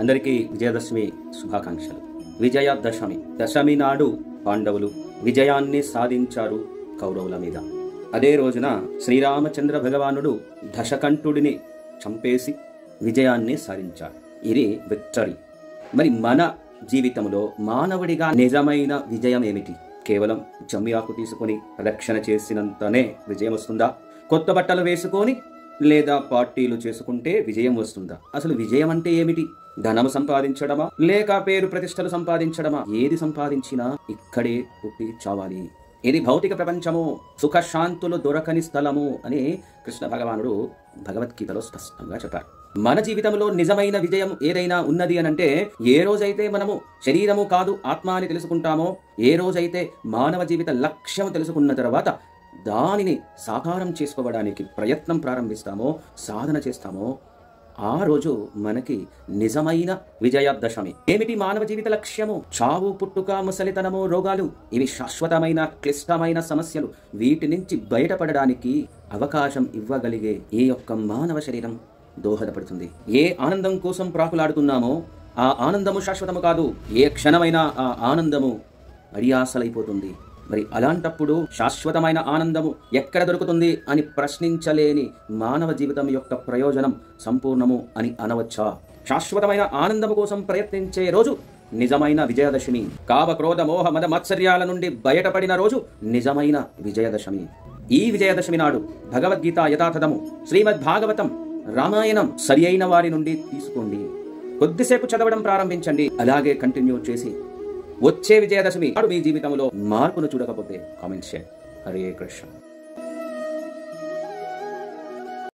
అందరికీ విజయదశమి శుభాకాంక్షలు. విజయదశమి దశమి నాడు పాండవులు విజయాన్ని సాధించారు కౌరవుల మీద. అదే రోజున శ్రీరామచంద్ర భగవానుడు దశకంఠుడిని చంపేసి విజయాన్ని సాధించారు. ఇది విక్టరీ. మరి మన జీవితంలో మానవుడిగా నిజమైన విజయం ఏమిటి? కేవలం జమ్యాకు తీసుకొని రక్షణ చేసినంతనే విజయం వస్తుందా? కొత్త బట్టలు వేసుకొని లేదా పార్టీలు చేసుకుంటే విజయం వస్తుందా? అసలు విజయం అంటే ఏమిటి? ధనము సంపాదించడమా లేక పేరు ప్రతిష్టలు సంపాదించడమా? ఏది సంపాదించినా ఇక్కడే పుట్టి చావాలి. ఇది భౌతిక ప్రపంచము, సుఖశాంతులు దొరకని స్థలము అని కృష్ణ భగవానుడు భగవద్గీతలో స్పష్టంగా చెప్పారు. మన జీవితంలో నిజమైన విజయం ఏదైనా ఉన్నది అనంటే ఏ రోజైతే మనము శరీరము కాదు ఆత్మ అని తెలుసుకుంటామో, ఏ రోజైతే మానవ జీవిత లక్ష్యం తెలుసుకున్న తర్వాత దానిని సాకారం చేసుకోవడానికి ప్రయత్నం ప్రారంభిస్తామో, సాధన చేస్తామో, ఆ రోజు మనకి నిజమైన విజయదశమి. ఏమిటి మానవ జీవిత లక్ష్యము? చావు, పుట్టుక, ముసలితనము, రోగాలు ఇవి శాశ్వతమైన క్లిష్టమైన సమస్యలు. వీటి నుంచి బయటపడడానికి అవకాశం ఇవ్వగలిగే ఈ యొక్క మానవ శరీరం దోహదపడుతుంది. ఏ ఆనందం కోసం ప్రాకులాడుతున్నామో ఆ ఆనందము శాశ్వతము కాదు. ఏ క్షణమైనా ఆ ఆనందము అడియాసలైపోతుంది. మరి అలాంటప్పుడు శాశ్వతమైన ఆనందము ఎక్కడ దొరుకుతుంది అని ప్రశ్నించలేని మానవ జీవితం యొక్క ప్రయోజనం సంపూర్ణము అని అనవచ్చా? శాశ్వతమైన ఆనందము కోసం ప్రయత్నించే రోజు నిజమైన విజయదశమి. కామ, క్రోధ, మోహ, మద, మత్సర్యాల నుండి బయటపడిన రోజు నిజమైన విజయదశమి. ఈ విజయదశమి నాడు భగవద్గీత యథాతథము, శ్రీమద్ భాగవతం, రామాయణం సరి అయిన వారి నుండి తీసుకోండి. కొద్దిసేపు చదవడం ప్రారంభించండి. అలాగే కంటిన్యూ చేసి వచ్చే విజయదశమి నాడు మీ జీవితంలో మార్పును చూడకపోతే కామెంట్ చేయండి. హరే కృష్ణ.